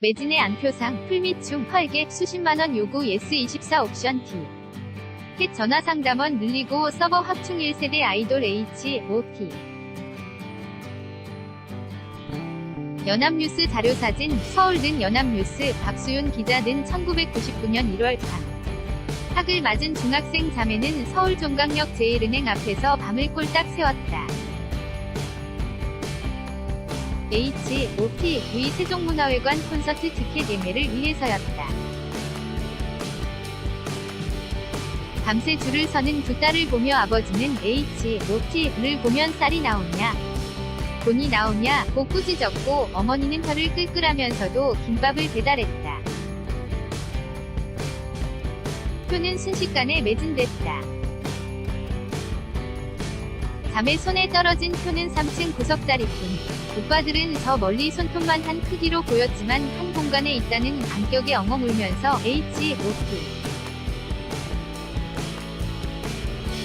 매진의 안표상, 풀미충, 헐게, 수십만원 요구 예스24 옵션 T. 캣 전화상담원 늘리고 서버 확충 1세대 아이돌 H.O.T. 연합뉴스 자료사진, 서울는 연합뉴스, 박수윤 기자는 1999년 1월 방. 학을 맞은 중학생 자매는 서울 종강역 제1은행 앞에서 밤을 꼴딱 새웠다. H.O.T. 위 세종문화회관 콘서트 티켓 예매를 위해서였다. 밤새 줄을 서는 두 딸을 보며 아버지는 H.O.T.를 보면 쌀이 나오냐, 돈이 나오냐 고 꾸짖었고 어머니는 혀를 끌끌하면서도 김밥을 배달했다. 표는 순식간에 매진됐다. 자매 손에 떨어진 표는 3층 구석자리뿐. 오빠들은 저 멀리 손톱만 한 크기로 보였지만 한 공간에 있다는 감격에 엉엉 울면서 H.O.T.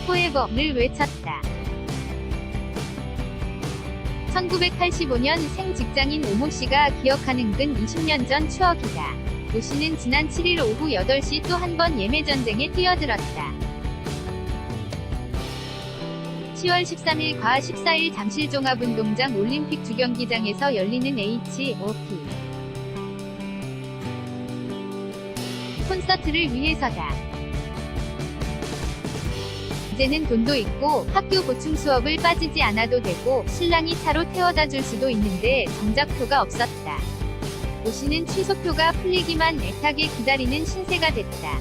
포에버를 외쳤다. 1985년 생 직장인 오모씨가 기억하는 근 20년 전 추억이다. 오씨는 지난 7일 오후 8시 또 한 번 예매전쟁에 뛰어들었다. 10월 13일 과 14일 잠실 종합운동장 올림픽 주경기장에서 열리는 H.O.T. 콘서트를 위해서다. 이제는 돈도 있고 학교 보충 수업을 빠지지 않아도 되고 신랑이 차로 태워다 줄 수도 있는데 정작 표가 없었다. 오씨는 취소표가 풀리기만 애타게 기다리는 신세가 됐다.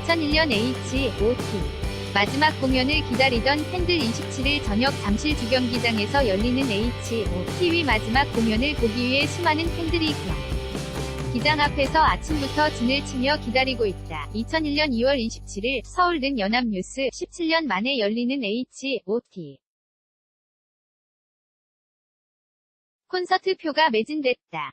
2001년 H.O.T. 마지막 공연을 기다리던 팬들 27일 저녁 잠실 주경기장에서 열리는 H.O.T. 마지막 공연을 보기 위해 수많은 팬들이 기장 앞에서 아침부터 진을 치며 기다리고 있다. 2001년 2월 27일 서울는 연합뉴스 17년 만에 열리는 H.O.T. 콘서트 표가 매진됐다.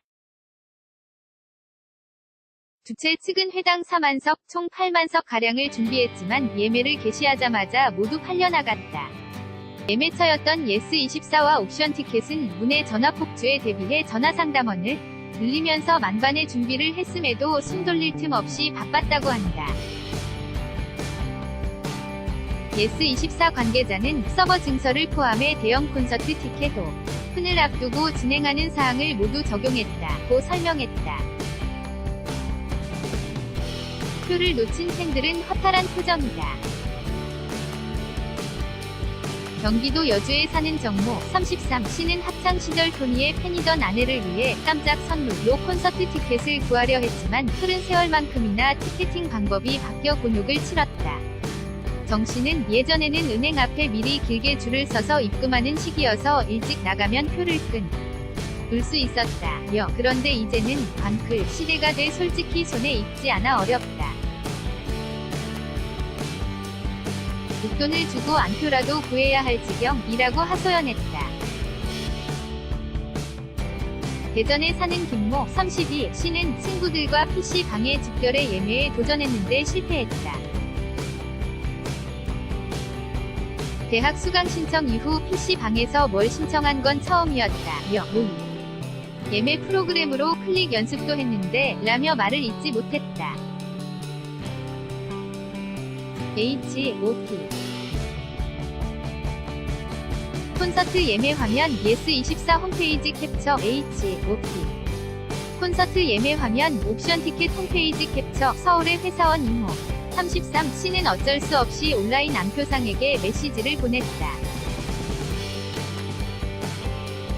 주최 측은 회당 4만석, 총 8만석가량을 준비했지만 예매를 개시하자마자 모두 팔려나갔다. 예매처였던 예스24와 옵션 티켓은 문의 전화 폭주에 대비해 전화상담원을 늘리면서 만반의 준비를 했음에도 숨 돌릴 틈 없이 바빴다고 한다. 예스24 관계자는 서버 증설을 포함해 대형 콘서트 티켓 오픈을 앞두고 진행하는 사항을 모두 적용했다고 설명했다. 표를 놓친 팬들은 허탈한 표정이다. 경기도 여주에 사는 정모 33씨는 학창시절 토니의 팬이던 아내를 위해 깜짝 선물로 콘서트 티켓을 구하려 했지만 흐른 세월만큼이나 티켓팅 방법이 바뀌어 곤욕을 치렀다. 정씨는 예전에는 은행 앞에 미리 길게 줄을 서서 입금하는 시기여서 일찍 나가면 표를 끊을 수 있었다며 그런데 이제는 광클 시대가 돼 솔직히 손에 익지 않아 어렵다. 목돈을 주고 안표라도 구해야 할 지경이라고 하소연했다. 대전에 사는 김모 32씨는 친구들과 PC방에 집결해 예매에 도전했는데 실패했다. 대학 수강 신청 이후 PC방에서 뭘 신청한 건 처음이었다며 예매 프로그램으로 클릭 연습도 했는데 라며 말을 잇지 못했다. H.O.T. 콘서트 예매 화면 예스24 홈페이지 캡처 H.O.T. 콘서트 예매 화면 옵션 티켓 홈페이지 캡처 서울의 회사원 임모 33씨는 어쩔 수 없이 온라인 안표상에게 메시지를 보냈다.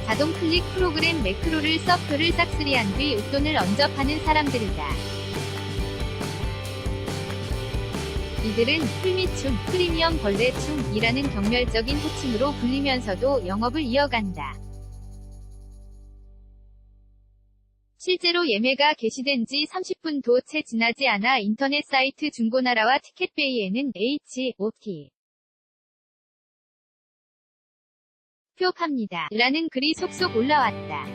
자동 클릭 프로그램 매크로를 써 표를 싹쓸이한 뒤 웃돈을 얹어 파는 사람들이다. 이들은 풀미충, 프리미엄 벌레충이라는 경멸적인 호칭으로 불리면서도 영업을 이어간다. 실제로 예매가 개시된 지 30분도 채 지나지 않아 인터넷 사이트 중고나라와 티켓베이에는 H.O.T. 표 팝니다. 라는 글이 속속 올라왔다.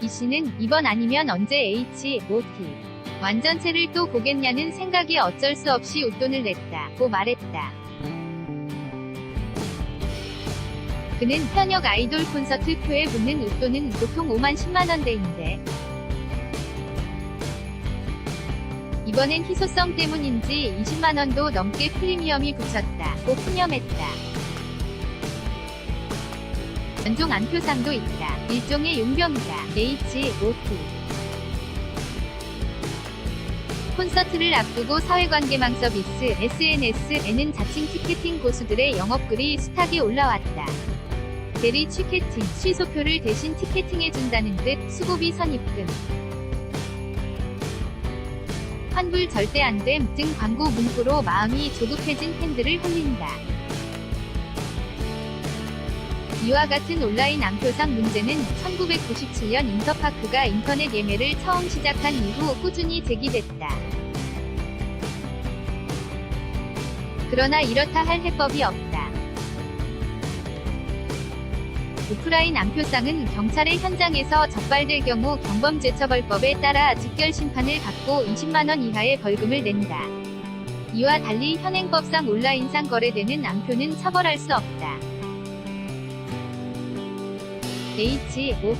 이 씨는 이번 아니면 언제 H.O.T. 완전체를 또 보겠냐는 생각이 어쩔 수 없이 웃돈을 냈다고 말했다. 그는 현역 아이돌 콘서트 표에 붙는 웃돈은 보통 5만 10만 원대인데 이번엔 희소성 때문인지 20만 원도 넘게 프리미엄이 붙였다. 고 푸념했다. 연종 안표상도 있다. 일종의 용병이다. H.O.T. 콘서트를 앞두고 사회관계망 서비스 SNS에는 자칭 티켓팅 고수들의 영업글이 수탁이 올라왔다. 대리 취캐팅, 취소표를 대신 티켓팅해준다는 듯 수고비 선입금, 환불 절대 안됨 등 광고 문구로 마음이 조급해진 팬들을 홀린다. 이와 같은 온라인 앙표상 문제는 1997년 인터파크가 인터넷 예매를 처음 시작한 이후 꾸준히 제기됐다. 그러나 이렇다 할 해법이 없다. 오프라인 앙표상은 경찰의 현장에서 적발될 경우 경범죄처벌법에 따라 즉결 심판을 받고 20만 원 이하의 벌금을 낸다. 이와 달리 현행법상 온라인상 거래되는 앙표는 처벌할 수 없다. H.O.T.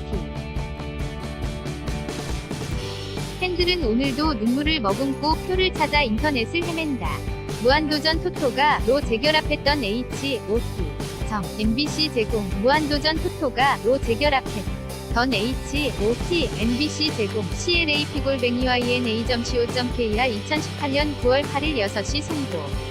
팬들은 오늘도 눈물을 머금고 표를 찾아 인터넷을 헤맨다. 무한도전 토토가 로 재결합했던 H.O.T. MBC 제공 무한도전 토토가 로 재결합했던 H.O.T. MBC 제공 CLA 피골뱅이 YNA.co.kr 2018년 9월 8일 6시 송도